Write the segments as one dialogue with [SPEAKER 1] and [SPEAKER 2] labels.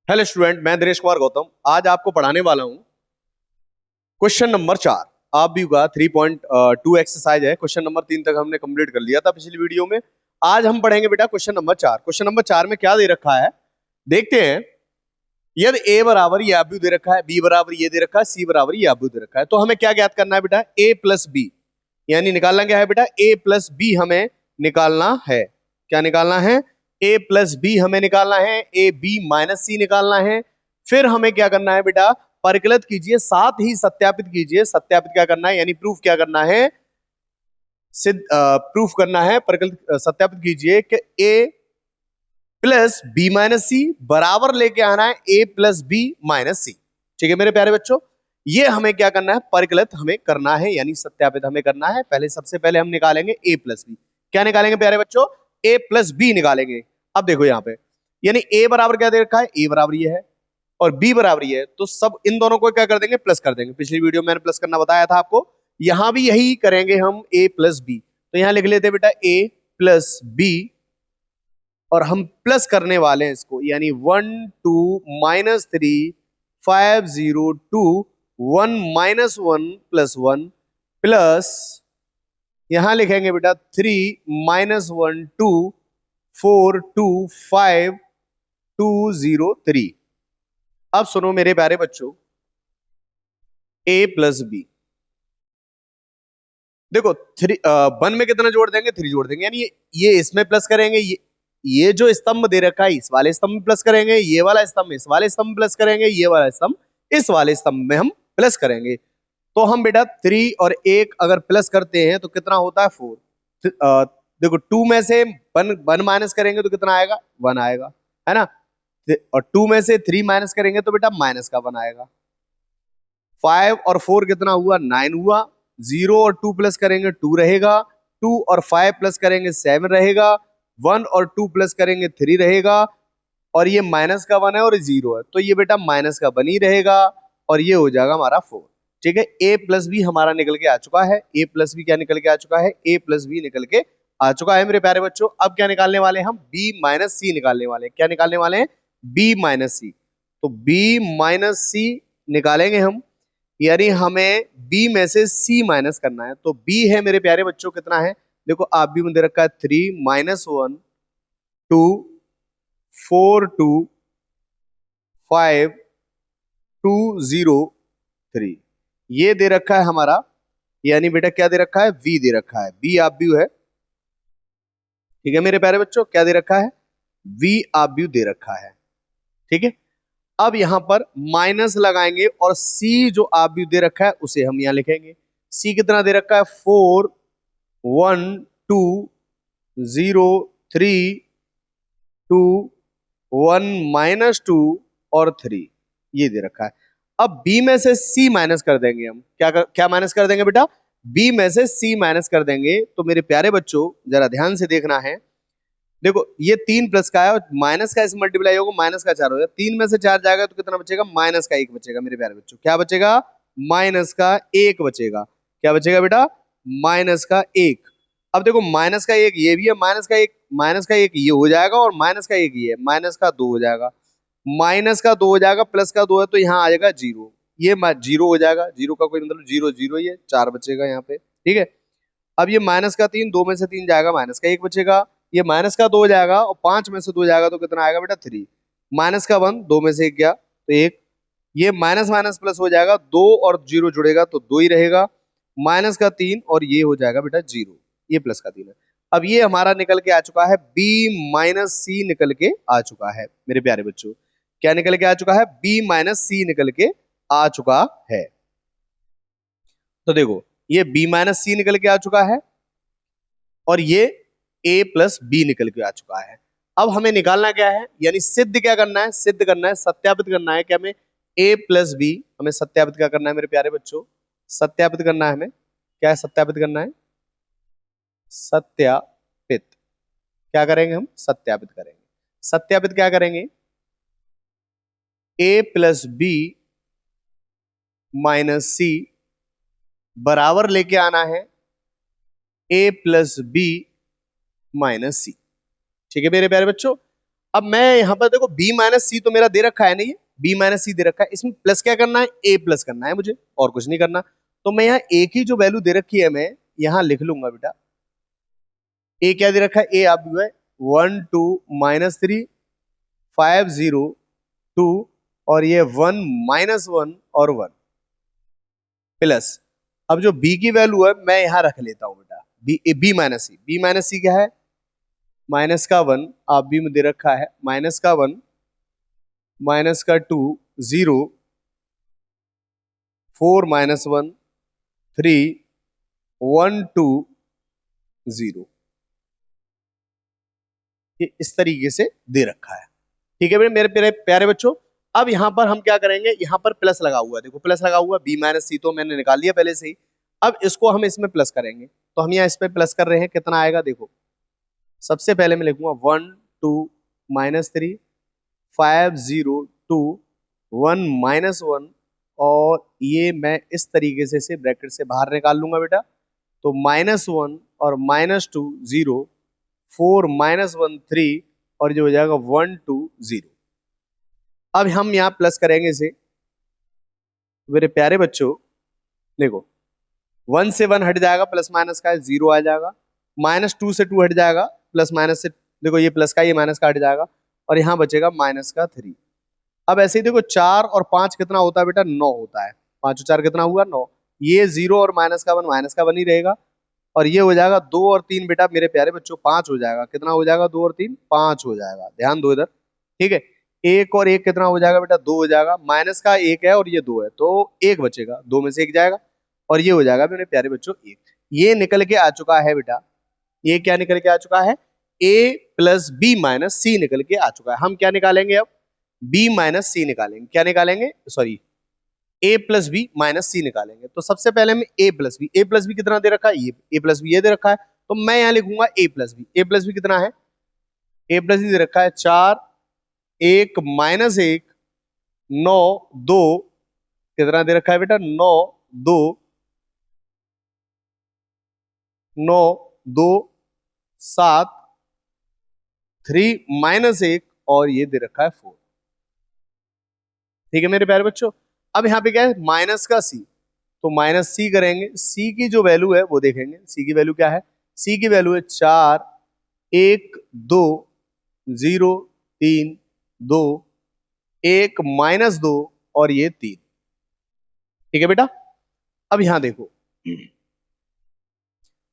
[SPEAKER 1] Hello student, मैं दिनेश कुमार गौतम आज आपको पढ़ाने वाला हूं क्वेश्चन नंबर 4। आप भी का 3.2 एक्सरसाइज है। क्वेश्चन नंबर 3 तक हमने कंप्लीट कर लिया था पिछली वीडियो में। आज हम पढ़ेंगे बेटा क्वेश्चन नंबर 4। क्वेश्चन नंबर 4 में क्या दे रखा है देखते हैं। यदि a बराबर ये आव्यूह दे रखा है, b बराबर ये दे रखा है, c बराबर ये आव्यूह दे रखा है, तो हमें क्या ज्ञात करना है बेटा? a प्लस बी, यानी निकालना क्या है बेटा? a प्लस बी हमें निकालना है। क्या निकालना है? a प्लस बी हमें निकालना है। ए बी माइनस सी निकालना है। फिर हमें क्या करना है बेटा? परिकलित कीजिए, साथ ही सत्यापित कीजिए। सत्यापित क्या करना है यानी प्रूफ क्या करना है? सिद्ध प्रूफ करना है। परिकलित सत्यापित कीजिए कि a प्लस बी माइनस सी बराबर लेके आना है a प्लस बी माइनस सी। ठीक है मेरे प्यारे बच्चों, ये हमें क्या करना है? परिकलित हमें करना है, यानी सत्यापित हमें करना है। पहले सबसे पहले हम निकालेंगे a प्लस बी। क्या निकालेंगे प्यारे बच्चों? a प्लस बी निकालेंगे। अब देखो यहाँ पे, यानी a बराबर क्या दे रखा है? a बराबर ये है और b बराबर ये है, तो सब इन दोनों को क्या कर देंगे? प्लस कर देंगे। पिछली वीडियो में मैंने प्लस करना बताया था आपको। यहां भी यही करेंगे हम, a प्लस बी। तो यहां लिख लेते हैं बेटा a प्लस बी, और हम प्लस करने वाले हैं इसको, यानी 1 2 -3 5 0 2 1 -1 +1 प्लस यहां लिखेंगे बेटा 3 -1 2 4 2 5 2 0 3। अब सुनो मेरे प्यारे बच्चों, a प्लस बी, देखो 1 में कितना जोड़ देंगे? 3 जोड़ देंगे, यानी ये इसमें प्लस करेंगे, ये जो स्तंभ दे रखा है इस वाले स्तंभ में प्लस करेंगे, ये वाला स्तंभ इस वाले स्तंभ में प्लस करेंगे, ये वाला स्तंभ इस वाले स्तंभ में हम प्लस करेंगे। तो हम बेटा 3 और 1 अगर प्लस करते हैं तो कितना होता है? 4। देखो 2 में से 1 माइनस करेंगे तो कितना आएगा? 1 आएगा, है ना। और 2 में से 3 माइनस करेंगे तो बेटा माइनस का 1 आएगा। 5 और 4 कितना हुआ? 9 हुआ। 0 और 2 प्लस करेंगे 2 रहेगा। 2 और 5 प्लस करेंगे 7 रहेगा। 1 और 2 प्लस करेंगे 3 रहेगा। और ये माइनस का 1 है और 0 है, तो ये बेटा माइनस का 1 ही रहेगा और ये हो जाएगा हमारा 4। ठीक है, a प्लस बी हमारा निकल के आ चुका है। a प्लस बी क्या निकल के आ चुका है? a प्लस बी निकल के आ चुका है मेरे प्यारे बच्चों। अब क्या निकालने वाले हैं हम? b माइनस सी निकालने वाले हैं। क्या निकालने वाले हैं? b माइनस सी। तो b माइनस सी निकालेंगे हम, यानी हमें b में से c माइनस करना है। तो b है मेरे प्यारे बच्चों कितना है? देखो आप भी दे रखा है 3 -1 2 4 2 5 2 0 3, ये दे रखा है हमारा। यानी बेटा क्या दे रखा है? v दे रखा है। v आप व्यू है। ठीक है मेरे प्यारे बच्चों, क्या दे रखा है? v आप व्यू दे रखा है। ठीक है, अब यहां पर माइनस लगाएंगे और c जो आप व्यू दे रखा है उसे हम यहां लिखेंगे। c कितना दे रखा है? 4 1 2 0 3 2 1 -2 और 3, ये दे रखा है। अब b में से c माइनस कर देंगे हम। क्या माइनस कर देंगे बेटा? b में से c माइनस कर देंगे। तो मेरे प्यारे बच्चों जरा ध्यान से देखना है। देखो ये 3 प्लस का है और माइनस का इस मल्टीप्लाई होगा, माइनस का 4 हो जाएगा। 3 में से 4 जाएगा तो कितना बचेगा? माइनस का 1 बचेगा मेरे प्यारे बच्चों। क्या बचेगा? माइनस का 1 बचेगा। क्या बचेगा बेटा? माइनस का 1। अब देखो माइनस का 1 ये भी है, माइनस का 1 ये हो जाएगा और माइनस का 1 ये है, माइनस का 2 हो जाएगा। माइनस का 2 हो जाएगा, प्लस का 2 है तो यहाँ आ जाएगा 0। ये 0 हो जाएगा, 0 का कोई मतलब 0 0 ही है, 4 बचेगा यहाँ पे। ठीक है, अब ये माइनस का 3, 2 में से 3 जाएगा, माइनस का 1 बचेगा। ये माइनस का 2 हो जाएगा और 5 में से 2 जाएगा तो कितना आएगा बेटा? 3। माइनस का 1, 2 में से 1 गया तो 1। ये माइनस माइनस प्लस हो जाएगा, 2 और 0 जुड़ेगा तो 2 ही रहेगा। माइनस का 3 और ये हो जाएगा बेटा 0, ये प्लस का 3 है। अब ये हमारा निकल के आ चुका है, b माइनस सी निकल के आ चुका है मेरे प्यारे बच्चों। क्या निकल के आ चुका है? b माइनस सी निकल के आ चुका है। तो देखो ये b माइनस सी निकल के आ चुका है और ये a प्लस बी निकल के आ चुका है। अब हमें निकालना क्या है? यानी सिद्ध क्या करना है? सिद्ध करना है, सत्यापित करना है। क्या हमें? a प्लस बी हमें सत्यापित क्या करना है मेरे प्यारे बच्चों? सत्यापित करना है हमें। क्या है सत्यापित करना है? सत्यापित। क्या करेंगे हम? सत्यापित करेंगे। सत्यापित क्या करेंगे? a प्लस बी माइनस सी बराबर लेके आना है a प्लस बी माइनस सी। ठीक है मेरे प्यारे बच्चों, अब मैं यहाँ पर देखो b माइनस सी तो मेरा दे रखा है, नहीं b माइनस सी दे रखा है, इसमें प्लस क्या करना है, a प्लस करना है मुझे, और कुछ नहीं करना। तो मैं यहाँ a की जो वैल्यू दे रखी है मैं यहाँ लिख लूंगा बेटा। a क्या दे रखा है, a आप जो है 1 2 -3 5 0 2, और ये 1 -1 और 1 प्लस। अब जो b की वैल्यू है मैं यहाँ रख लेता हूँ बेटा, b माइनस सी क्या है, माइनस का 1, आप b में दे रखा है माइनस का 1 माइनस का 2 0 4 -1 3 1 2 0, ये इस तरीके से दे रखा है। ठीक है मेरे प्यारे प्यारे बच्चों, अब यहाँ पर हम क्या करेंगे, यहाँ पर प्लस लगा हुआ है, देखो प्लस लगा हुआ है, b माइनस सी तो मैंने निकाल लिया पहले से ही। अब इसको हम इसमें प्लस करेंगे, तो हम यहाँ इस पे प्लस कर रहे हैं, कितना आएगा देखो। सबसे पहले मैं लिखूंगा 1 2 -3 5 0 2 1 -1, और ये मैं इस तरीके से ब्रैकेट से बाहर निकाल लूंगा बेटा। तो -1 और -2 0 4 -1 3, और जो हो जाएगा 1 2 0। अब हम यहाँ प्लस करेंगे इसे, मेरे प्यारे बच्चों देखो 1 से 1 हट जाएगा, प्लस माइनस का 0 आ जाएगा, -2 से 2 हट जाएगा, प्लस माइनस से देखो ये प्लस का ये माइनस का हट जाएगा, और यहाँ बचेगा माइनस का 3। अब ऐसे ही देखो 4 और 5 कितना होता है बेटा, 9 होता है, 5 और 4 कितना हुआ 9, ये 0 और माइनस का 1 ही रहेगा, और ये हो जाएगा 2 और 3 बेटा मेरे प्यारे बच्चों 5 हो जाएगा, कितना हो जाएगा 2 और 3 5 हो जाएगा, ध्यान दो इधर। ठीक है, 1 और 1 कितना हो जाएगा बेटा 2 हो जाएगा, माइनस का 1 है और ये 2 है, तो 1 बचेगा, 2 में से 1 जाएगा, और ये हो जाएगा मेरे प्यारे बच्चों 1। ये निकल के आ चुका है बेटा, ये क्या निकल के आ चुका है, a प्लस बी माइनस सी निकल के आ चुका है। हम क्या निकालेंगे अब, b माइनस सी निकालेंगे, क्या निकालेंगे sorry a plus B minus C निकालेंगे। तो सबसे पहले में a प्लस बी कितना दे रखा है, ये a प्लस बी ये दे रखा है, तो मैं यहाँ लिखूंगा a प्लस बी कितना है, a प्लस बी दे रखा है 4 1 -1 9 2, कितना दे रखा है बेटा 9 2 9 2 7 3 -1, और ये दे रखा है 4। ठीक है मेरे प्यारे बच्चों, अब यहाँ पे क्या है माइनस का c, तो माइनस सी करेंगे, c की जो वैल्यू है वो देखेंगे, c की वैल्यू क्या है, c की वैल्यू है 4 1 2 0 3 2 1 -2, और ये 3। ठीक है बेटा, अब यहां देखो,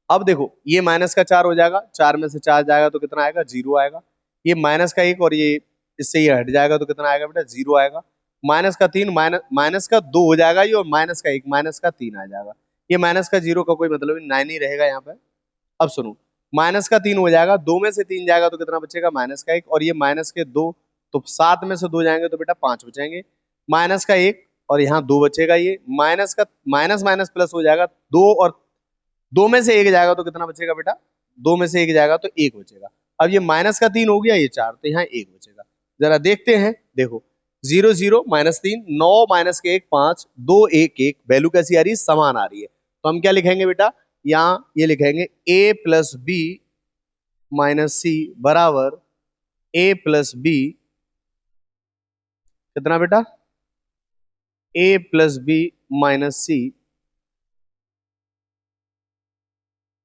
[SPEAKER 1] अब देखो ये माइनस का 4 हो जाएगा, 4 में से 4 जाएगा तो कितना आएगा 0 आएगा, ये माइनस का 1 और ये इससे ये हट जाएगा तो कितना आएगा बेटा 0 आएगा, माइनस का 3 माइनस का 2 हो जाएगा ये, और माइनस का 1 माइनस का 3 आ जाएगा, ये माइनस का 0 का कोई मतलब नहीं, 9 ही रहेगा यहाँ पे। अब सुनो, माइनस का 3 हो जाएगा, 2 में से 3 जाएगा तो कितना बचेगा माइनस का 1, और ये माइनस के 2, तो 7 में से 2 जाएंगे तो बेटा 5 बचेंगे, माइनस का 1 और यहाँ 2 बचेगा, ये माइनस का माइनस माइनस प्लस हो जाएगा 2, और 2 में से 1 जाएगा तो कितना बचेगा बेटा, 2 में से 1 जाएगा तो 1 बचेगा। अब ये माइनस का 3 हो गया, ये 4, तो यहाँ 1 बचेगा। जरा देखते हैं, देखो 0 0 -3 9 माइनस के 1 5 2 1 1, वैल्यू कैसी आ रही है, समान आ रही है, तो हम क्या लिखेंगे बेटा, यहाँ ये लिखेंगे a प्लस बी माइनस सी बराबर a प्लस बी, कितना बेटा a प्लस बी माइनस सी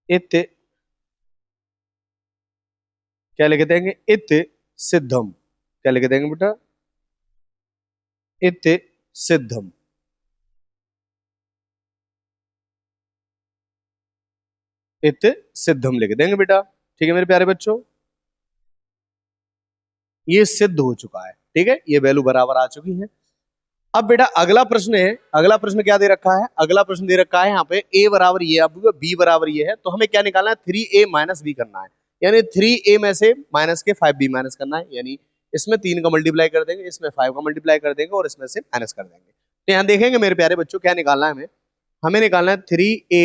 [SPEAKER 1] इत, क्या लिख देंगे इत सिद्धम, क्या लिख देंगे बेटा इत सिद्धम। इत सिद्धम लिख देंगे बेटा। ठीक है मेरे प्यारे बच्चों, ये सिद्ध हो चुका है, ठीक है, ये वैल्यू बराबर आ चुकी है। अब बेटा अगला प्रश्न है, अगला प्रश्न क्या दे रखा है, अगला प्रश्न दे रखा है यहाँ पे a बराबर ये, अब b बराबर ये है, तो हमें क्या निकालना है 3a माइनस b करना है, यानी 3a में से माइनस के 5b माइनस करना है, यानी इसमें 3 का मल्टीप्लाई कर देंगे, इसमें 5 का मल्टीप्लाई कर देंगे, और इसमें से माइनस कर देंगे। तो यहाँ देखेंगे मेरे प्यारे बच्चों क्या निकालना है हमें, हमें निकालना है 3a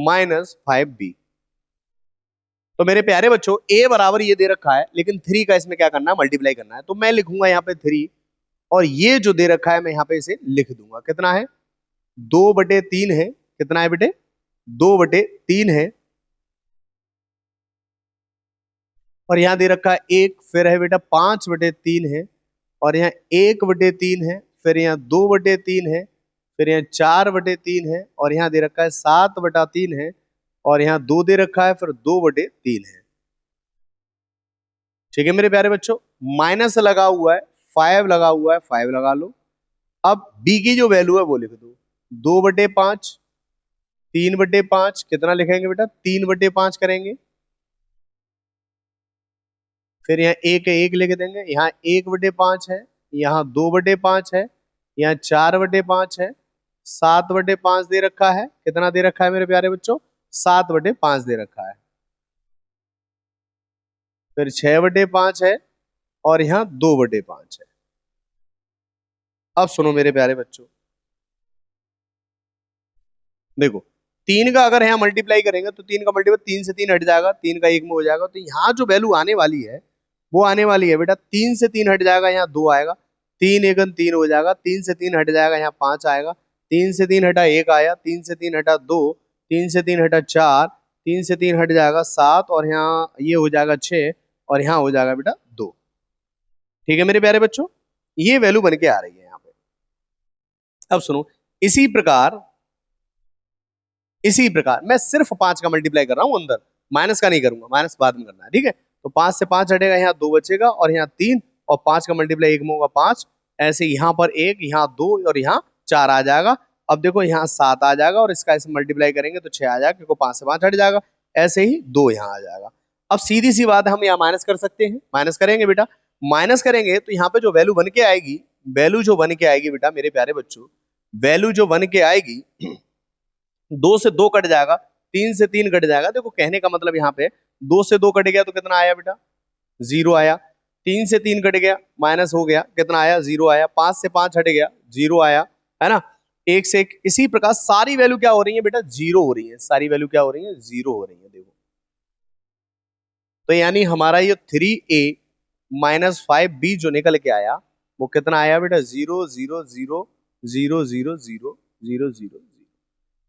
[SPEAKER 1] माइनस 5b। तो मेरे प्यारे बच्चों a बराबर ये दे रखा है, लेकिन 3 का इसमें क्या करना है मल्टीप्लाई करना है, तो मैं लिखूंगा यहाँ पे 3, और ये जो दे रखा है मैं यहाँ पे इसे लिख दूंगा, कितना है 2/3 है, कितना है बेटे 2/3 है, और यहाँ दे रखा है 1, फिर है बेटा 5/3 है, और यहाँ 1/3 है, फिर यहाँ 2/3 है, फिर यहाँ 4/3 है, और यहाँ दे रखा है 7/3 है, और यहाँ 2 दे रखा है, फिर 2/3 है। ठीक है मेरे प्यारे बच्चों, माइनस लगा हुआ है, 5 लगा हुआ है, 5 लगा लो। अब b की जो वैल्यू है वो लिख दो, 2/5, 3/5, कितना लिखेंगे बेटा, 3/5 करेंगे। फिर यहाँ 1 लिख देंगे, यहाँ 1/5 है, यहाँ 2/5 है, यहाँ 4/5 है, 7/5 दे रखा है, कितना दे रखा है मेरे प्यारे बच्चों, 7/5 दे रखा है। फिर 6/5 है, और यहाँ 2/5 है। अब सुनो मेरे प्यारे बच्चों, देखो 3 का अगर यहाँ मल्टीप्लाई करेंगे तो 3 का मल्टीप्लाई 3 से 3 हट जाएगा, 3 का 1 में हो जाएगा, तो यहाँ जो वैल्यू आने वाली है वो आने वाली है बेटा 3 से 3 हट जाएगा, यहाँ 2 आएगा, 3 एकन 3 हो जाएगा, 3 से 3 हट जाएगा, यहाँ 5 आएगा, 3 से 3 हटा 1 आया, 3 से 3 हटा 2, 3 से 3 हटा 4, 3 से 3 हट जाएगा 7, और यहाँ ये हो जाएगा 6, और यहाँ हो जाएगा बेटा 2। ठीक है मेरे प्यारे बच्चों, ये वैल्यू बन के आ रही है यहाँ पे। अब सुनो, इसी प्रकार मैं सिर्फ 5 का मल्टीप्लाई कर रहा हूं अंदर, माइनस का नहीं करूंगा, माइनस बाद में करना है। ठीक है, तो 5 से 5 हटेगा, यहाँ 2 बचेगा, और यहाँ 3, और 5 का मल्टीप्लाई 1 में होगा 5, ऐसे यहाँ पर 1, यहाँ 2, और यहाँ 4 आ जाएगा। अब देखो यहाँ 7 आ जाएगा, और इसका इसे मल्टीप्लाई करेंगे तो 6 आ जाएगा, क्योंकि 5 से 5 हट जाएगा, ऐसे ही 2 यहाँ आ जाएगा। अब सीधी सी बात है, हम यहाँ माइनस कर सकते हैं, माइनस करेंगे बेटा, माइनस करेंगे तो यहाँ पे जो वैल्यू बन के आएगी, वैल्यू जो बन के आएगी बेटा मेरे प्यारे बच्चों, वैल्यू जो बन के आएगी, 2 से 2 कट जाएगा, 3 से 3 कट जाएगा। देखो कहने का मतलब यहाँ पे 2 से 2 कट गया तो कितना आया बेटा, 0 आया, 3 से 3 कट गया, माइनस हो गया, कितना आया, 0 आया, 5 से 5 हट गया, 0 आया, है ना, 1 से 1। इसी प्रकार सारी वैल्यू क्या हो रही है बेटा, 0 हो रही है, सारी वैल्यू क्या हो रही है, 0 हो रही है। देखो तो यानी हमारा ये 3a माइनस 5b जो निकल के आया वो कितना आया बेटा, 0 0 0 0 0 0 0 0।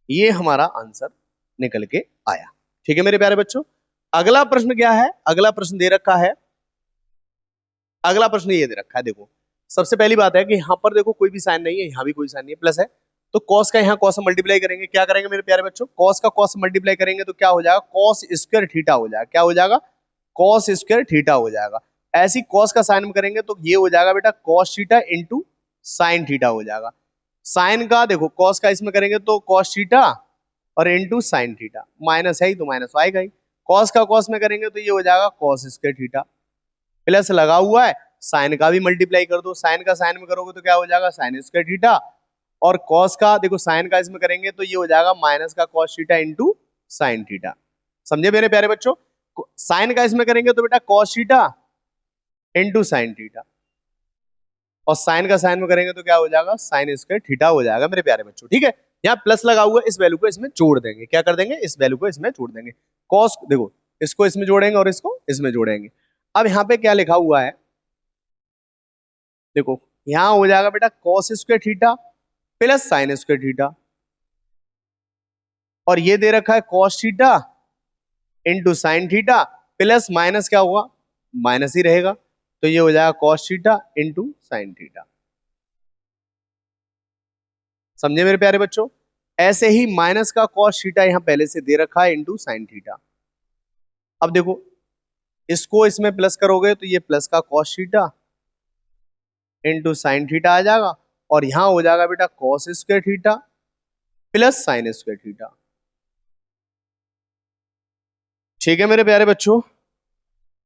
[SPEAKER 1] ये हमारा आंसर निकल के आया। ठीक है मेरे प्यारे बच्चों, अगला प्रश्न क्या है, अगला प्रश्न दे रखा है, अगला प्रश्न ये दे रखा है। देखो सबसे पहली बात है कि यहाँ पर देखो कोई भी साइन नहीं है, यहाँ भी कोई साइन नहीं है, प्लस है, तो कॉस का यहाँ कॉस से मल्टीप्लाई करेंगे, क्या करेंगे मेरे प्यारे बच्चों, कॉस का कॉस से मल्टीप्लाई करेंगे तो क्या हो जाएगा, कॉस स्क्वायर थीटा हो जाएगा, क्या हो जाएगा, कॉस स्क्वायर थीटा हो जाएगा। ऐसी कॉस का साइन में करेंगे तो ये हो जाएगा बेटा cos theta into sine theta हो जाएगा। साइन का देखो कॉस का इसमें करेंगे तो कॉस थीटा और इंटू साइन थीटा, माइनस है ही तो माइनस आएगा ही, कॉस का कॉस में करेंगे तो ये हो जाएगा कॉस स्क्वायर थीटा, प्लस लगा हुआ है, साइन का भी मल्टीप्लाई कर दो, साइन का साइन में करोगे तो क्या हो जाएगा, साइन स्क्वायर थीटा, और कॉस का देखो साइन का इसमें करेंगे तो ये हो जाएगा माइनस का cos theta into sine theta. समझे मेरे प्यारे बच्चों, साइन का इसमें करेंगे तो बेटा cos theta into sine theta, और साइन का साइन में करेंगे तो क्या हो जाएगा, साइन स्क्वायर थीटा हो जाएगा मेरे प्यारे बच्चों। ठीक है, यहाँ प्लस लगा हुआ है, इस वैल्यू को इसमें जोड़ देंगे, क्या कर देंगे, इस वैल्यू को इसमें जोड़ देंगे, कॉस देखो इसको इसमें जोड़ेंगे और इसको इसमें जोड़ेंगे। अब यहाँ पे क्या लिखा हुआ है, देखो यहाँ हो जाएगा बेटा cos square theta plus sine square theta, और ये दे रखा है cos theta into sine theta, plus minus क्या होगा, माइनस ही रहेगा, तो ये हो जाएगा cos theta into sine theta. समझे मेरे प्यारे बच्चों, ऐसे ही माइनस का कॉस थीटा यहां पहले से दे रखा है इंटू साइन थीटा। अब देखो इसको इसमें प्लस करोगे तो ये प्लस का cos theta into sine theta आ जाएगा, और यहां हो जाएगा बेटा cos square theta plus sine square theta. ठीक है मेरे प्यारे बच्चों,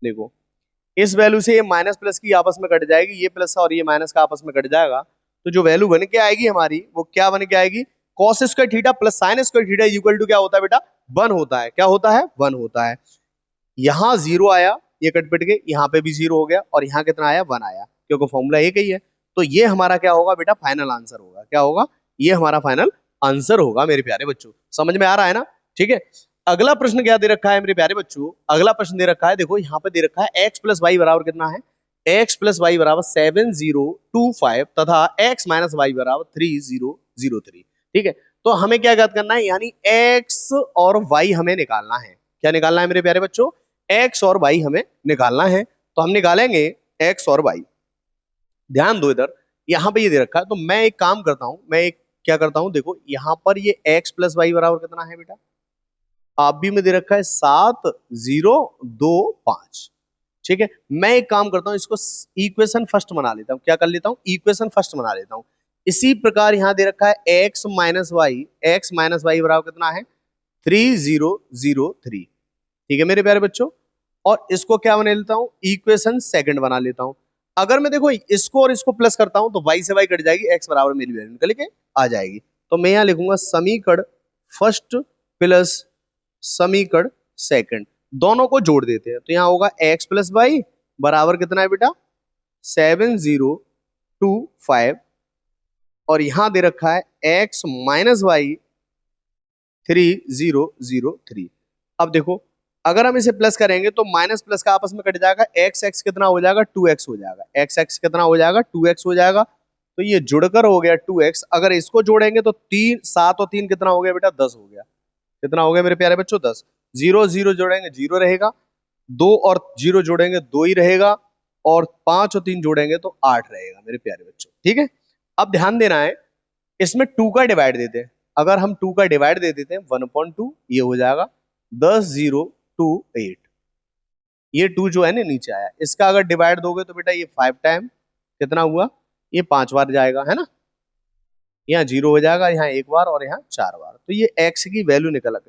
[SPEAKER 1] देखो इस वैल्यू से ये माइनस प्लस की आपस में कट जाएगी, ये प्लस और ये माइनस का आपस में कट जाएगा, तो जो वैल्यू बन के आएगी हमारी वो क्या बन के आएगी, cos square theta plus sine square theta equal to क्या होता है बेटा, 1 होता है, क्या होता है, 1 होता है। यहाँ 0 आया, ये कट पिट के यहाँ पे भी 0 हो गया, और यहाँ कितना आया, 1 आया, क्योंकि फॉर्मूला एक ही है। तो ये हमारा क्या होगा बेटा, फाइनल आंसर होगा, क्या होगा, ये हमारा फाइनल आंसर होगा मेरे प्यारे बच्चों। समझ में आ रहा है ना, ठीक है। अगला प्रश्न क्या दे रखा है मेरे प्यारे बच्चों, अगला प्रश्न दे रखा है, देखो यहाँ पे दे रखा है x प्लस वाई बराबर कितना है, x प्लस वाई बराबर 7025 तथा x माइनस वाई बराबर 3003। ठीक है, तो हमें क्या ज्ञात करना है, यानी x और y हमें निकालना है, क्या निकालना है मेरे प्यारे बच्चों, एक्स और वाई हमें निकालना है, तो हम निकालेंगे एक्स और वाई। ध्यान दो इधर, यहां पे ये दे रखा है, तो मैं एक काम करता हूं, मैं एक क्या करता हूं, देखो यहां पर ये एक्स प्लस वाई बराबर कितना है बेटा, आप भी में दे रखा है 7, 0, 2, 5। ठीक है, मैं एक काम करता हूं, इसको इक्वेशन फर्स्ट बना लेता हूं। क्या कर लेता हूं, इक्वेशन फर्स्ट बना लेता हूं। इसी प्रकार यहां दे रखा है एक्स माइनस वाई बराबर कितना है, 3003। ठीक है मेरे प्यारे बच्चों, और इसको क्या बना लेता हूं, इक्वेशन सेकंड बना लेता हूं। अगर मैं देखो इसको और इसको प्लस करता हूं तो वाई से वाई कट जाएगी, एक्स बराबर मेरी वैल्यू निकल के आ जाएगी। तो मैं यहां लिखूंगा समीकरण फर्स्ट प्लस समीकरण सेकंड, दोनों को जोड़ देते हैं। तो यहां होगा एक्स प्लस वाई बराबर कितना है बेटा, 7025, और यहां दे रखा है एक्स माइनस वाई 3003। अब देखो अगर हम इसे प्लस करेंगे तो माइनस प्लस का आपस में कट जाएगा, एक्स एक्स कितना हो जाएगा, 2x हो जाएगा, एक्स एक्स कितना हो जाएगा, 2x हो जाएगा। तो ये जुड़कर हो गया 2x। अगर इसको जोड़ेंगे तो 7 और 3 कितना हो गया बेटा, 10 हो गया। कितना हो गया मेरे प्यारे बच्चों, 10। जीरो जीरो जोड़ेंगे जीरो रहेगा, 2 और 0 जोड़ेंगे 2 ही रहेगा, और 5 और 3 जोड़ेंगे तो 8 रहेगा मेरे प्यारे बच्चों। ठीक है, अब ध्यान देना है, इसमें 2 का डिवाइड देते हैं। अगर हम 2 का डिवाइड दे देते हैं 1/2, ये हो जाएगा 10, 0, 2, 8। ये 2 जो है ना नीचे आया, इसका अगर डिवाइड दोगे तो बेटा ये 5 टाइम कितना हुआ, ये 5 बार जाएगा, है ना। यहाँ 0 हो जाएगा, यहाँ 1 बार और यहाँ 4 बार। तो ये x की वैल्यू निकल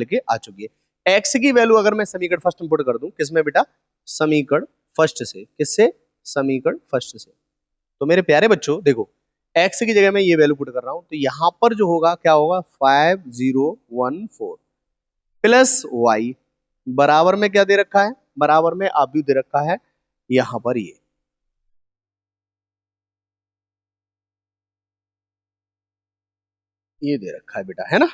[SPEAKER 1] के आ चुकी है। x की वैल्यू अगर मैं समीकरण फर्स्ट इंपुट कर दूं, किसमें बेटा, समीकरण फर्स्ट से। किससे, समीकरण फर्स्ट से। तो मेरे प्यारे बच्चों देखो, x की जगह मैं ये वैल्यू पुट कर रहा हूं, तो यहां पर जो होगा क्या होगा, 5014 प्लस y बराबर में क्या दे रखा है, बराबर में आप भी दे रखा है यहां पर ये दे रखा है बेटा, है ना।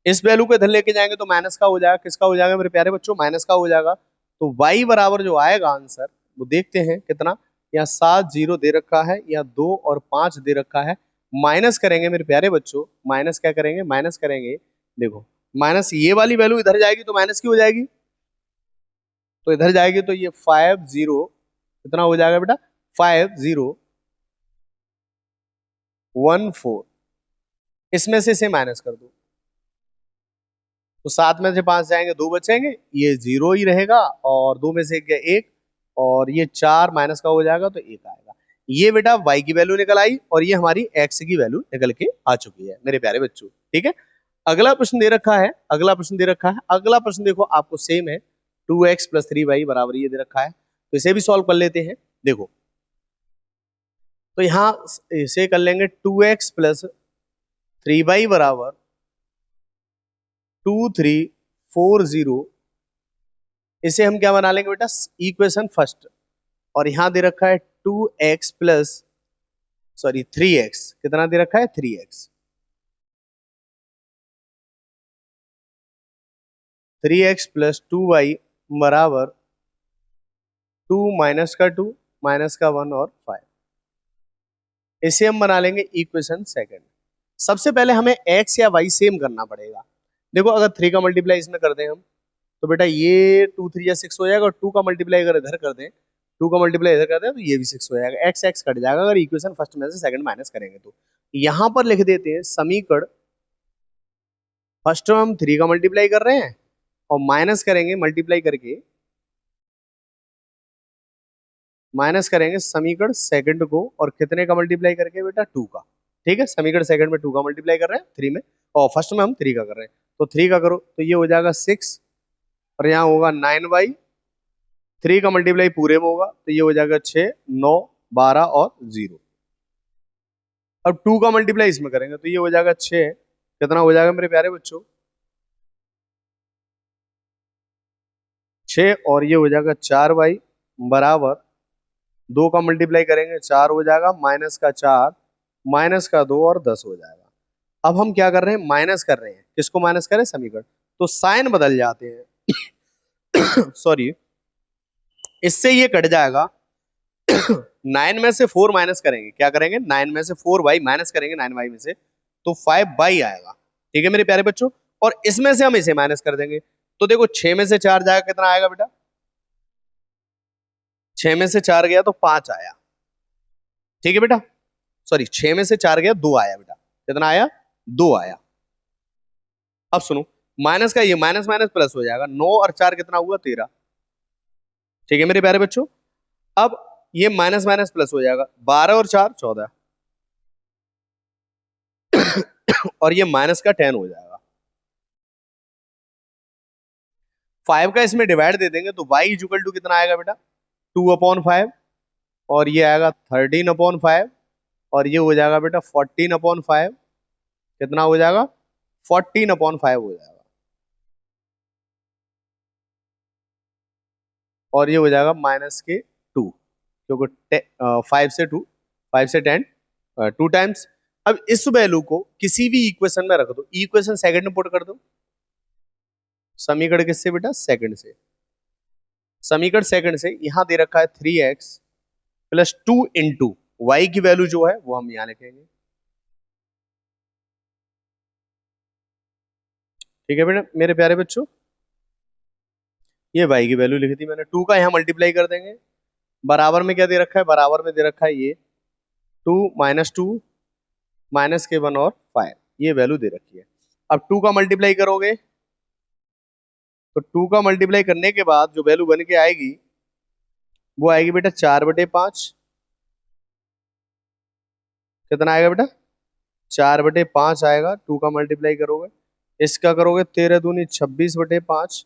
[SPEAKER 1] इस वैल्यू को इधर लेके जाएंगे तो माइनस का हो जाएगा, किसका हो जाएगा मेरे प्यारे बच्चों, माइनस का हो जाएगा। तो y बराबर जो आएगा आंसर, वो देखते हैं कितना, यहाँ 7 0 दे रखा है, यहाँ 2 और 5 दे रखा है। माइनस करेंगे मेरे प्यारे बच्चों, माइनस क्या करेंगे, माइनस करेंगे, देखो माइनस ये वाली वैल्यू इधर जाएगी तो माइनस की हो जाएगी, तो इधर जाएगी तो ये 50 कितना हो जाएगा बेटा, 5014, इसमें से इसे माइनस कर दो, तो 7 में से 5 जाएंगे 2 बचेंगे, ये 0 ही रहेगा, और 2 में से 1 गया 1, और ये 4 माइनस का हो जाएगा तो 1 आएगा। ये बेटा y की वैल्यू निकल आई, और ये हमारी x की वैल्यू निकल के आ चुकी है मेरे प्यारे बच्चों। ठीक है, अगला प्रश्न दे रखा है, अगला प्रश्न दे रखा है, अगला प्रश्न देखो आपको सेम है, 2x प्लस 3y बराबर ये दे रखा है, तो इसे भी सॉल्व कर लेते हैं। देखो तो यहाँ इसे कर लेंगे 2x प्लस 3y बराबर 2340, इसे हम क्या बना लेंगे बेटा, इक्वेशन फर्स्ट। और यहां दे रखा है 2x प्लस 3x, कितना दे रखा है, 3x, 3x प्लस 2y बराबर 2 माइनस का 2 माइनस का 1 और 5। इसे हम बना लेंगे इक्वेशन सेकंड। सबसे पहले हमें x या y सेम करना पड़ेगा। देखो अगर 3 का मल्टीप्लाई इसमें कर दें हम, तो बेटा ये 2 3 या 6 हो जाएगा, और 2 का मल्टीप्लाई अगर इधर कर दें, 2 का मल्टीप्लाई इधर कर दें तो ये भी 6 हो जाएगा, x x कट जाएगा अगर इक्वेशन फर्स्ट में से सेकंड माइनस करेंगे तो। यहां पर लिख देते हैं समीकरण फर्स्ट में हम 3 का मल्टीप्लाई कर रहे हैं, और माइनस करेंगे मल्टीप्लाई करके, माइनस करेंगे समीकरण सेकंड को, और कितने का मल्टीप्लाई करके बेटा, 2 का। ठीक है, समीकरण सेकंड में 2 का मल्टीप्लाई कर रहे हैं 3 में, और फर्स्ट में हम 3 का कर रहे हैं, तो 3 का करो तो ये हो जाएगा 6, और यहाँ होगा 9y, 3 का मल्टीप्लाई पूरे में होगा तो ये हो जाएगा 6, 9, 12 और 0। अब 2 का मल्टीप्लाई इसमें करेंगे तो ये हो जाएगा 6, कितना हो जाएगा मेरे प्यारे बच्चों, 6, और ये हो जाएगा 4y बराबर 2 का मल्टीप्लाई करेंगे 4 हो जाएगा, माइनस का 4, माइनस का 2 और 10 हो जाएगा। अब हम क्या कर रहे हैं, माइनस कर रहे हैं, किसको माइनस करें, समीकरण, तो साइन बदल जाते हैं सॉरी, इससे ये कट जाएगा 9 में से 4 माइनस करेंगे, क्या करेंगे, 9 में से 4y माइनस करेंगे 9y में से, तो 5y आएगा। ठीक है मेरे प्यारे बच्चों, और इसमें से हम इसे माइनस कर देंगे, तो देखो 6 में से 4 जाएगा, कितना आएगा बेटा, 6 में से 4 गया तो 5 आया, ठीक है बेटा। सॉरी, 6 में से 4 गया 2 आया बेटा। कितना आया? 2 आया। अब सुनो, माइनस का ये माइनस माइनस प्लस हो जाएगा, 9 और 4 कितना हुआ? 13। ठीक है मेरे प्यारे बच्चों, अब ये माइनस माइनस प्लस हो जाएगा, 12 और 4 14 और ये माइनस का 10 हो जाएगा। 5 का इसमें डिवाइड दे देंगे तो y इक्वल टू कितना आएगा बेटा? 2/5, और ये आएगा 13/5, और ये हो जाएगा बेटा 14/5। कितना हो जाएगा? 14/5 हो जाएगा, और ये हो जाएगा माइनस के 2, क्योंकि 5 से 10 2 टाइम्स। अब इस वैल्यू को किसी भी इक्वेशन में रख दो, इक्वेशन सेकंड में पुट कर दो। समीकरण किससे बेटा? सेकंड से। समीकरण सेकंड से यहां दे रखा है 3x प्लस 2 इंटू वाई की वैल्यू जो है वो हम यहां लिखेंगे। ठीक है बेटा मेरे प्यारे बच्चों, ये y की वैल्यू लिख दी मैंने, 2 का यहां मल्टीप्लाई कर देंगे। बराबर में क्या दे रखा है? बराबर में दे रखा है ये 2 माइनस 2 माइनस के 1 और 5, ये वैल्यू दे रखी है। अब 2 का मल्टीप्लाई करोगे तो 2 का मल्टीप्लाई करने के बाद जो वैल्यू बन के आएगी वो आएगी बेटा 4/5। कितना आएगा बेटा? 4/5 आएगा। 2 का मल्टीप्लाई करोगे, इसका करोगे 13 दूनी 26/5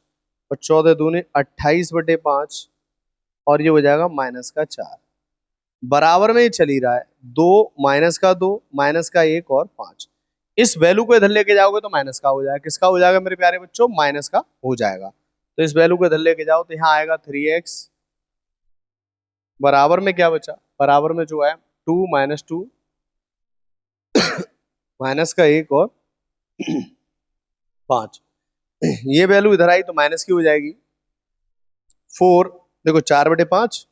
[SPEAKER 1] और 14 दूनी 28/5, और ये हो जाएगा माइनस का 4। बराबर में ये चल ही रहा है, 2 माइनस का 2 माइनस का 1 और 5। इस वैल्यू को इधर लेके जाओगे तो माइनस का हो जाएगा। किसका हो जाएगा मेरे प्यारे बच्चों? माइनस का हो जाएगा। तो इस वैल्यू को इधर लेके जाओ तो यहाँ आएगा 3x, बराबर में क्या बचा? बराबर में जो है 2 माइनस 2 माइनस का 1 और 5। ये वैल्यू इधर आई तो माइनस की हो जाएगी 4। देखो 4/5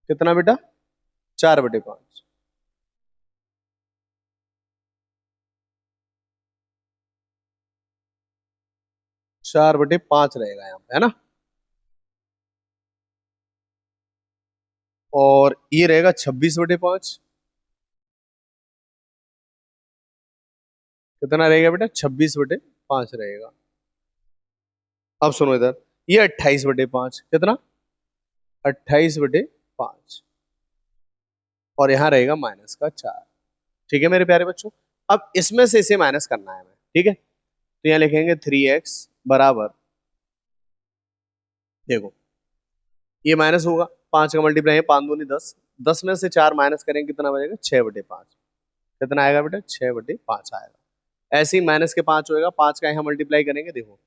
[SPEAKER 1] कितना बेटा? 4/5। 4/5 रहेगा यहाँ पे, है ना। और ये रहेगा 26/5। कितना रहेगा बेटा? 26/5 रहेगा। अब सुनो इधर, ये 28/5 कितना? 28/5, और यहाँ रहेगा माइनस का 4। ठीक है मेरे प्यारे बच्चों, अब इसमें से इसे माइनस करना है हमें, ठीक है। तो यहाँ लिखेंगे 3x बराबर, देखो ये माइनस होगा, 5 का मल्टीप्लाई है 5 दूनी 10, 10 में से 4 माइनस करेंगे कितना बचेगा? 6/5। कितना आएगा बेटा? 6/5 आएगा। ऐसे ही माइनस के 5 होएगा, 5 का यहाँ मल्टीप्लाई करेंगे, देखो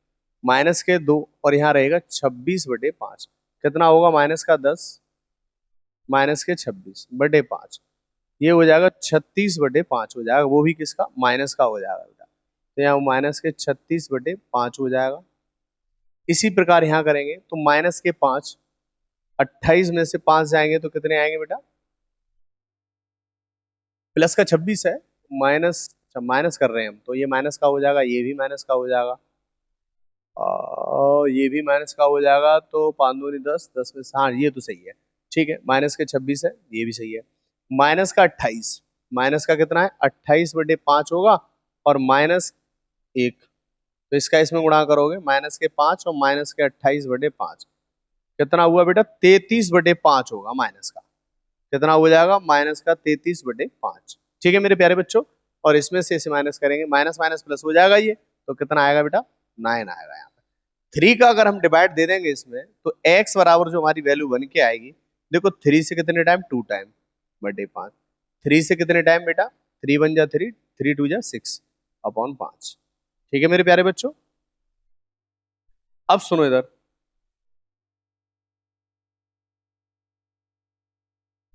[SPEAKER 1] माइनस के 2 और यहाँ रहेगा 26/5। कितना होगा? माइनस का 10 माइनस के 26/5, ये हो जाएगा 36/5 हो जाएगा, वो भी किसका? माइनस का हो जाएगा बेटा। तो यहाँ माइनस के 36/5 हो जाएगा। इसी प्रकार यहाँ करेंगे तो माइनस के 5, 28 में से 5 जाएंगे तो कितने आएंगे बेटा? प्लस का 26 है, माइनस, अच्छा माइनस कर रहे हैं हम तो ये माइनस का हो जाएगा, ये भी माइनस का हो जाएगा, और ये भी माइनस का हो जाएगा। तो 5 दूनी 10, 10 में से, हाँ ये तो सही है, ठीक है। माइनस के 26 है, ये भी सही है। माइनस का 28, माइनस का कितना है? 28/5 होगा, और माइनस 1, तो इसका इसमें गुणा करोगे, माइनस के 5 और माइनस के 28/5 कितना हुआ बेटा? 33/5 होगा माइनस का। कितना हो जाएगा? माइनस का 33/5। ठीक है मेरे प्यारे बच्चों, और इसमें से इसे माइनस करेंगे, माइनस माइनस प्लस हो जाएगा ये, तो कितना आएगा बेटा? 9 आएगा यहाँ पे। 3 का अगर हम डिवाइड दे देंगे इसमें तो x बराबर जो हमारी वैल्यू बन के आएगी, देखो 3 से कितने टाइम? 2 टाइम बटे 5। 3 से कितने टाइम बेटा? 3 1 जा 3, 3 2 जा 6/5। ठीक है मेरे प्यारे बच्चों, अब सुनो इधर,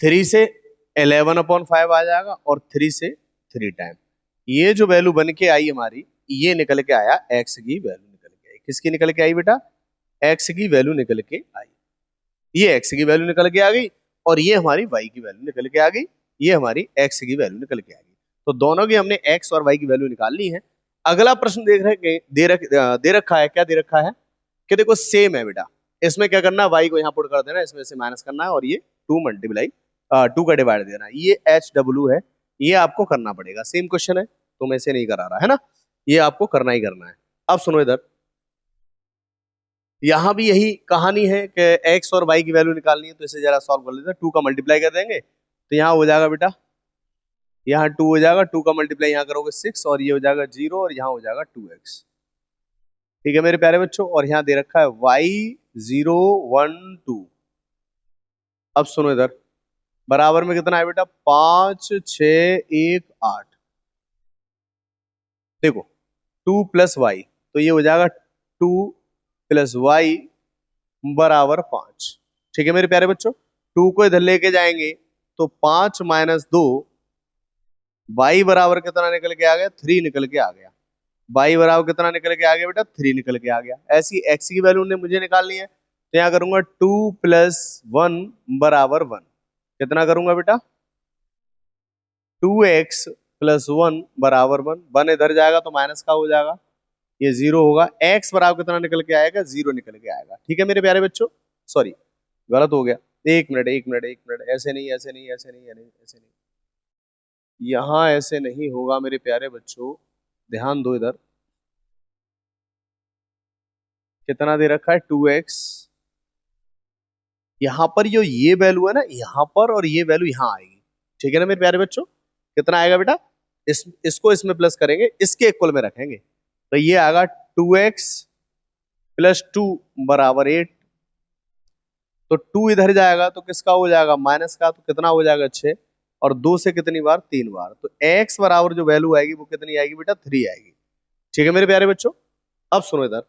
[SPEAKER 1] 3 से 11/5 आ जाएगा, और 3 से 3 टाइम। ये जो वैल्यू बन के आई हमारी, ये निकल के आया x की वैल्यू निकल के आई। किसकी निकल के आई बेटा? x की वैल्यू निकल के आई। ये x की वैल्यू निकल के आ गई, और ये हमारी y की वैल्यू निकल के आ गई, ये हमारी x की वैल्यू निकल के आ गई। तो दोनों की हमने x और y की वैल्यू निकाल ली है। अगला प्रश्न देख रहे दे रखा है, क्या दे रखा है कि देखो सेम है बेटा, इसमें क्या करना है, y को यहाँ पुट कर देना, इसमें से माइनस करना है और ये 2 मल्टीप्लाई 2 का डिवाइड देना है। ये HW है, ये आपको करना पड़ेगा। सेम क्वेश्चन है, तो मैं इसे नहीं करा रहा है ना, ये आपको करना ही करना है। अब सुनो इधर, यहां भी यही कहानी है कि x और y की वैल्यू निकालनी है, तो इसे जरा सॉल्व कर लेते हैं। 2 का मल्टीप्लाई कर देंगे तो यहाँ हो जाएगा बेटा, यहाँ 2 हो जाएगा, 2 का मल्टीप्लाई यहाँ करोगे 6 और ये हो जाएगा 0 और यहाँ हो जाएगा 2x। ठीक है मेरे प्यारे बच्चों, और यहाँ दे रखा है y 0 1 2। अब सुनो इधर, बराबर में कितना है बेटा, 5 6 1 8। देखो 2 प्लस वाई, तो ये हो जाएगा 2 प्लस वाई बराबर 5। ठीक है मेरे प्यारे बच्चों, 2 को इधर लेके जाएंगे तो 5 माइनस 2, वाई बराबर कितना निकल के आ गया, 3 निकल के आ गया। वाई बराबर कितना निकल के आ गया बेटा, 3 निकल के आ गया। ऐसी एक्स की वैल्यू ने मुझे निकालनी है, तो यहाँ करूंगा 2 प्लस 1 बराबर 1। कितना करूंगा बेटा, 2x प्लस 1 बराबर 1। 1 इधर जाएगा तो माइनस का हो जाएगा, ये 0 होगा। x बराबर कितना निकल के आएगा, 0 निकल के आएगा। ठीक है मेरे प्यारे बच्चों, सॉरी गलत हो गया, एक मिनट एक मिनट एक मिनट, ऐसे नहीं ऐसे नहीं ऐसे नहीं ऐसे नहीं, यहां ऐसे नहीं होगा मेरे प्यारे बच्चों, ध्यान दो इधर। कितना दे रखा है, 2x, यहां पर जो ये वैल्यू है ना यहां पर, और ये वैल्यू यहां आएगी। ठीक है ना मेरे प्यारे बच्चों, कितना आएगा बेटा, इसको इसमें प्लस करेंगे, इसके इक्वल में रखेंगे, तो ये आएगा 2x प्लस 2 बराबर 8। तो 2 इधर जाएगा तो किसका हो जाएगा, माइनस का, तो कितना हो जाएगा 6, और 2 से कितनी बार, 3 बार, तो x बराबर जो वैल्यू आएगी वो कितनी आएगी बेटा, 3 आएगी। ठीक है मेरे प्यारे बच्चों, अब सुनो इधर,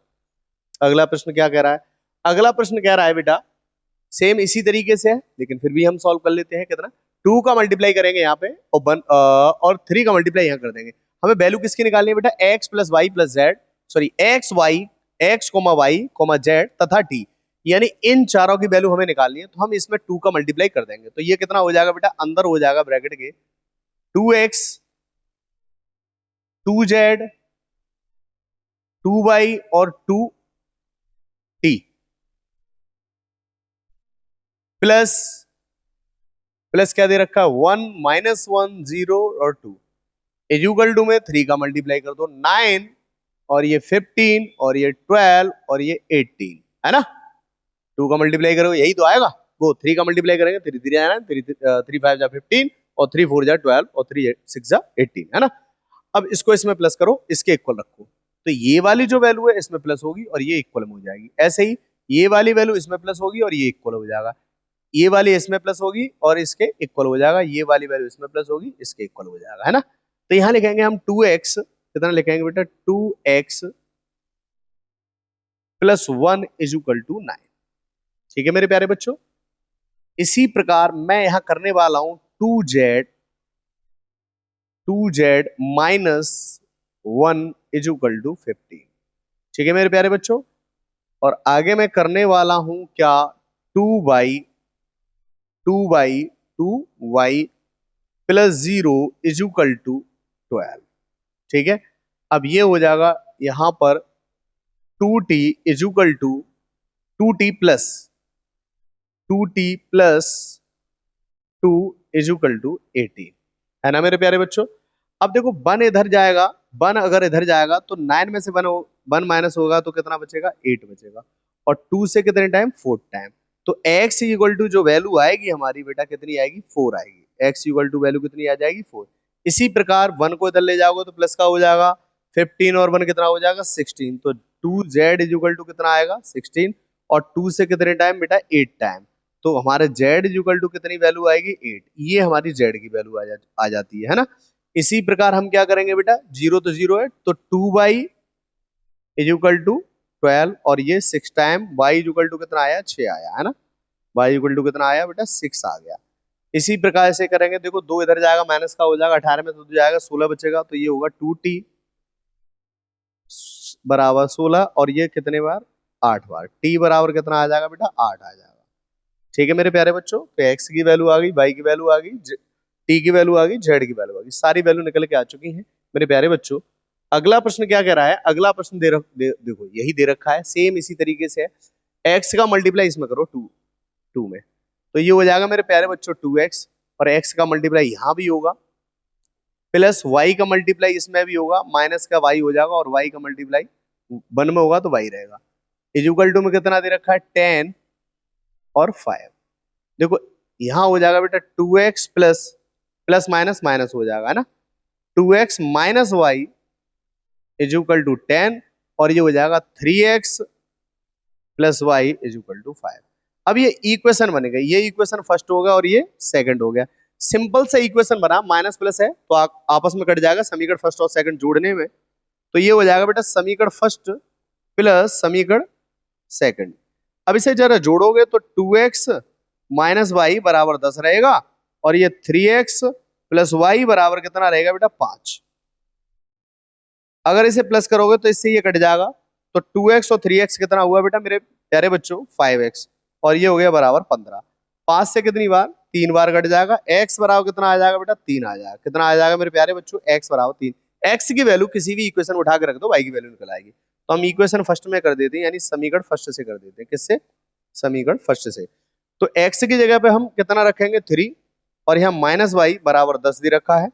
[SPEAKER 1] अगला प्रश्न क्या कह रहा है। अगला प्रश्न कह रहा है बेटा, सेम इसी तरीके से है लेकिन फिर भी हम सॉल्व कर लेते हैं। कितना, 2 का मल्टीप्लाई करेंगे यहाँ पे और 3 का मल्टीप्लाई यहाँ कर देंगे। हमें वैल्यू किसकी निकालनी है बेटा, x plus y plus z, sorry x comma y comma z तथा t, यानी इन चारों की वैल्यू हमें निकालनी है। तो हम इसमें 2 का मल्टीप्लाई कर देंगे, तो ये कितना हो जाएगा बेटा, अंदर हो जाएगा ब्रैकेट के 2x 2z 2y और 2t प्लस प्लस क्या दे रखा है, 1 माइनस 1 0 और 2 इक्वल टू में 3 का मल्टीप्लाई कर दो, 9 और ये 15 और ये 12 और ये 18 है ना। 2 का मल्टीप्लाई करो यही तो आएगा, वो 3 का मल्टीप्लाई करेंगे 3 3 आना, 3 5 जा 15 और 3 4 जा 12 और 3 6 जा 18 है ना। अब इसको इसमें प्लस करो, इसके इक्वल रखो, तो ये वाली जो वैल्यू है इसमें प्लस होगी और ये इक्वल में हो जाएगी। ऐसे ही ये वाली वैल्यू इसमें प्लस होगी और ये इक्वल हो जाएगा, ये वाली इसमें प्लस होगी और इसके इक्वल हो जाएगा, ये वाली वैल्यू इसमें प्लस होगी इसके इक्वल हो जाएगा है ना। तो यहां लिखेंगे हम 2x, कितना लिखेंगे बेटा, 2x plus 1 is equal to 9। ठीक है मेरे प्यारे बच्चों, इसी प्रकार मैं यहां करने वाला हूं 2z minus 1 is equal to 15। ठीक है मेरे प्यारे बच्चों, और आगे मैं करने वाला हूं क्या, 2y 2y plus 0 is equal to 12। ठीक है, अब ये हो जाएगा यहां पर 2t is equal to 2t प्लस 2 इज इक्वल टू 18 है ना मेरे प्यारे बच्चों। अब देखो 1 इधर जाएगा, 1 अगर इधर जाएगा तो 9 में से 1 माइनस होगा तो कितना बचेगा, 8 बचेगा, और 2 से कितने टाइम, 4 टाइम, तो x इक्वल टू जो वैल्यू आएगी हमारी बेटा कितनी आएगी, 4 आएगी। x इक्वल टू वैल्यू कितनी आ जाएगी, 4। इसी प्रकार 1 को इधर ले जाओगे तो प्लस का हो जाएगा 15 और 1 कितना हो जाएगा 16, तो 2z इक्वल टू कितना आएगा 16, और 2 से कितने टाइम बेटा 8 टाइम, तो हमारे z इक्वल टू कितनी वैल्यू आएगी 8, ये हमारी z की वैल्यू आ जाती है ना। इसी प्रकार हम क्या करेंगे बेटा, 0 तो 0 है, तो 2y इज इक्वल टू 12 और ये 6 टाइम y इक्वल टू कितना आया, 6 आया है ना, y इक्वल टू कितना आया बेटा 6 आ गया। इसी प्रकार से करेंगे, देखो 2 इधर जाएगा माइनस का हो जाएगा, 18 में 2 जाएगा 16 बचेगा, तो ये होगा 2t बराबर 16 और ये कितने बार, 8 बार, t बराबर कितना आ जाएगा बेटा, 8 आ जाएगा। ठीक है मेरे प्यारे बच्चों, तो x की वैल्यू आ गई, y की वैल्यू आ गई, t की वैल्यू आ गई, z की वैल्यू आ गई, सारी वैल्यू निकल के आ चुकी हैं मेरे प्यारे बच्चों। अगला प्रश्न क्या कह रहा है, अगला प्रश्न देखो यही दे रखा है, सेम इसी तरीके से है। एक्स का मल्टीप्लाई इसमें करो 2 में, तो ये हो जाएगा मेरे प्यारे बच्चों 2x, और x का मल्टीप्लाई यहाँ भी होगा, प्लस y का मल्टीप्लाई इसमें भी होगा, माइनस का y हो जाएगा, और y का मल्टीप्लाई 1 में होगा तो y रहेगा। इक्वल टू में कितना दे रखा है 10 और 5। देखो यहाँ हो जाएगा बेटा 2x plus plus minus minus हो जाएगा, है ना, 2x minus y is equal to 10, और ये हो जाएगा 3x plus y is equal to 5। अब ये इक्वेशन बनेगा, ये इक्वेशन फर्स्ट होगा और ये सेकंड हो गया। सिंपल सा इक्वेशन बना, माइनस प्लस है तो आपस में कट जाएगा समीकरण फर्स्ट और सेकंड जोड़ने में, तो ये हो जाएगा बेटा समीकरण फर्स्ट प्लस समीकरण सेकंड। अब इसे जरा जोड़ोगे तो 2x माइनस वाई बराबर 10 रहेगा, और ये 3x प्लस वाई बराबर कितना रहेगा बेटा 5। अगर इसे प्लस करोगे तो इससे ये कट जाएगा, तो 2x और 3x कितना हुआ बेटा मेरे प्यारे बच्चों 5x, और ये हो गया बराबर 15। 5 से कितनी बार 3 बार कट जाएगा, x बराबर कितना आ जाएगा बेटा 3 आ जाएगा। कितना आ जाएगा मेरे प्यारे बच्चों x बराबर 3। x की वैल्यू किसी भी इक्वेशन उठा के रख दो, y की वैल्यू निकल आएगी। तो हम इक्वेशन फर्स्ट में कर देते हैं, यानी समीकरण फर्स्ट से कर देते हैं। किससे? समीकरण फर्स्ट से। तो x की जगह पे हम कितना रखेंगे 3, और यहाँ माइनस वाई बराबर 10 दे रखा है,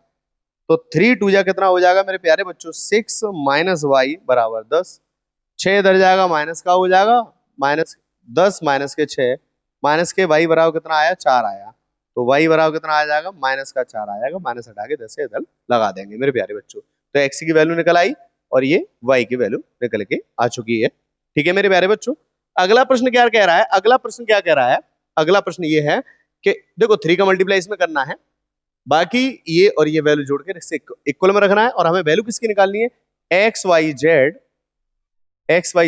[SPEAKER 1] तो 3 2 जा कितना हो जाएगा मेरे प्यारे बच्चों 6 माइनस वाई बराबर 10। 6 इधर जाएगा माइनस का हो जाएगा, माइनस 10 माइनस के 6, माइनस के वाई बराबर कितना आया 4 आया, तो वाई बराबर कितना आ जाएगा माइनस का 4 आ जाएगा, माइनस हटा के 10 से इधर लगा देंगे मेरे प्यारे बच्चों। तो एक्स की वैल्यू निकल आई और ये वाई की वैल्यू निकल के आ चुकी है। ठीक है मेरे प्यारे बच्चों, अगला प्रश्न क्या कह रहा है, अगला प्रश्न क्या कह रहा है, अगला प्रश्न ये है कि देखो 3 का मल्टीप्लाई इसमें करना है, बाकी ये और ये वैल्यू जोड़ के इससे इक्वल में रखना है, और हमें वैल्यू किसकी निकालनी है एक्स वाई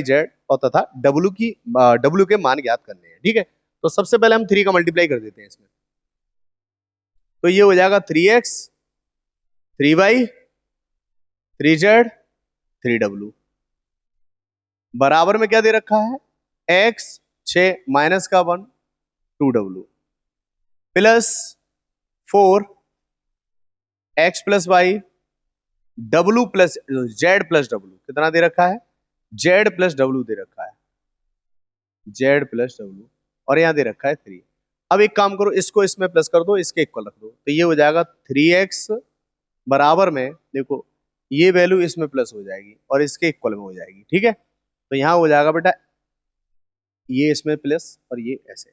[SPEAKER 1] जेड और तथा डब्ल्यू के मान ज्ञात करने हैं। ठीक है, तो सबसे पहले हम 3 का मल्टीप्लाई कर देते हैं इसमें, तो ये हो जाएगा 3x 3y 3z 3w बराबर में क्या दे रखा है x 6 माइनस का 1 2w plus 4 x plus y w plus z plus डब्ल्यू, कितना दे रखा है जेड प्लस डब्ल्यू दे रखा है, जेड प्लस डब्ल्यू, और यहां दे रखा है 3। अब एक काम करो, इसको इसमें प्लस कर दो, इसके इक्वल रख दो, तो ये हो जाएगा 3x बराबर में देखो ये वैल्यू इसमें प्लस हो जाएगी और इसके इक्वल में हो जाएगी। ठीक है, तो यहां हो जाएगा बेटा ये इसमें प्लस और ये ऐसे,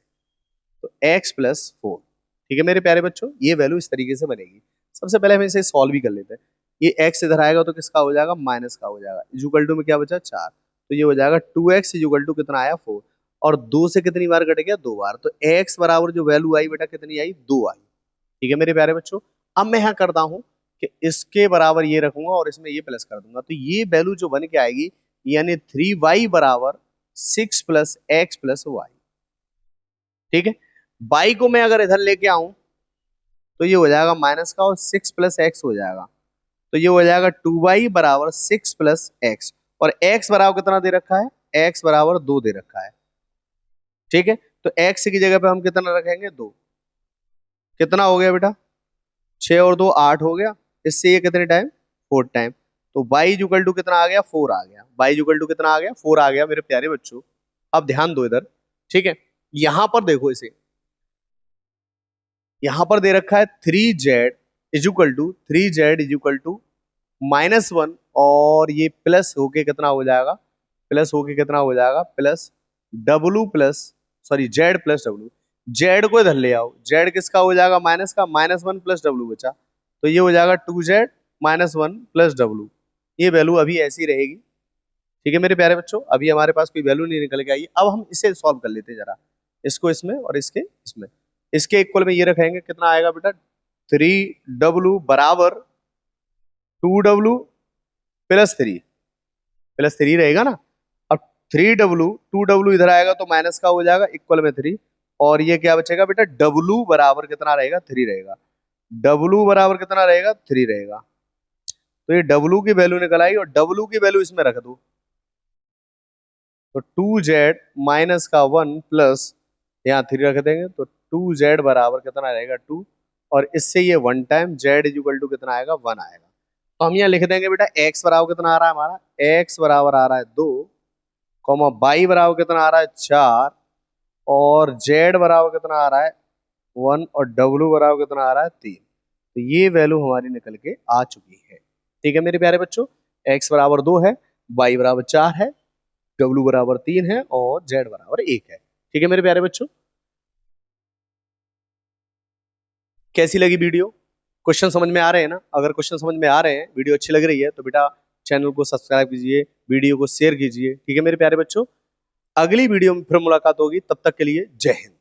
[SPEAKER 1] तो x प्लस 4। ठीक है मेरे प्यारे बच्चों, ये वैल्यू इस तरीके से बनेगी। सबसे पहले हम इसे सॉल्व भी कर लेते हैं, ये x इधर आएगा तो किसका हो जाएगा माइनस का हो जाएगा, इक्वल टू में क्या बचा 4, तो ये हो जाएगा 2x इक्वल टू कितना आया 4, और 2 से कितनी बार कट गया 2 बार, तो x बराबर जो वैल्यू आई बेटा कितनी आई 2 आई। ठीक है मेरे प्यारे बच्चों, अब मैं यहाँ करता हूँ कि इसके बराबर ये रखूंगा और इसमें ये प्लस कर दूंगा, तो ये वैल्यू जो बन के आएगी यानी 3y बराबर 6 प्लस एक्स प्लस वाई। ठीक है, y को मैं अगर इधर लेके आऊं तो ये हो जाएगा माइनस का और 6 प्लस एक्स हो जाएगा, तो ये हो जाएगा 2y बराबर 6 प्लस एक्स, और x बराबर कितना दे रखा है x बराबर 2 दे रखा है। ठीक है, तो x की जगह पे हम कितना रखेंगे 2, कितना हो गया बेटा 6 और 2 8 हो गया, इससे ये कितने टाइम 4 टाइम, तो y इक्वल टू कितना आ गया 4 आ गया, y इक्वल टू कितना आ गया 4 आ गया मेरे प्यारे बच्चों। अब ध्यान दो इधर, ठीक है, यहां पर देखो इसे, यहां पर दे रखा है 3z इक्वल टू -1, और ये प्लस होके कितना हो जाएगा plus w plus sorry Z plus W, Z को इधर ले आओ, जेड किसका हो जाएगा माइनस का, -1 प्लस डब्ल्यू बचा, तो ये हो जाएगा 2z -1 प्लस डब्ल्यू, ये वैल्यू अभी ऐसी रहेगी। ठीक है मेरे प्यारे बच्चों, अभी हमारे पास कोई वैल्यू नहीं निकल के आई। अब हम इसे सॉल्व कर लेते हैं जरा, इसको इसमें और इसके इसमें, इसके इक्वल में ये रखेंगे, कितना आएगा बेटा 3w बराबर 2w प्लस 3 रहेगा ना। अब 3w 2w इधर आएगा तो माइनस का हो जाएगा, इक्वल में 3, और ये क्या बचेगा बेटा w बराबर कितना रहेगा 3 रहेगा, w बराबर कितना रहेगा 3 रहेगा, तो ये w की वैल्यू निकल आई, और w की वैल्यू इसमें रख दो, तो 2z माइनस का 1 प्लस यहाँ 3 रख देंगे, तो 2z बराबर कितना रहेगा 2, और इससे ये 1 टाइम z इक्वल टू कितना आएगा 1 आएगा। तो हम यहाँ लिख देंगे बेटा x बराबर कितना आ रहा है हमारा, x बराबर आ रहा है 2, कॉमा बाई बराबर कितना आ रहा है 4 और जेड बराबर कितना आ रहा है 1 और डब्ल्यू बराबर कितना आ रहा है 3। तो ये वैल्यू हमारी निकल के आ चुकी है। ठीक है मेरे प्यारे बच्चों, x बराबर 2 है, y बराबर 4 है, w बराबर 3 है और z बराबर 1 है। ठीक है मेरे प्यारे बच्चों, कैसी लगी वीडियो? क्वेश्चन समझ में आ रहे हैं ना? अगर क्वेश्चन समझ में आ रहे हैं, वीडियो अच्छी लग रही है तो बेटा चैनल को सब्सक्राइब कीजिए, वीडियो को शेयर कीजिए। ठीक है मेरे प्यारे बच्चों, अगली वीडियो में फिर मुलाकात होगी, तब तक के लिए जय हिंद।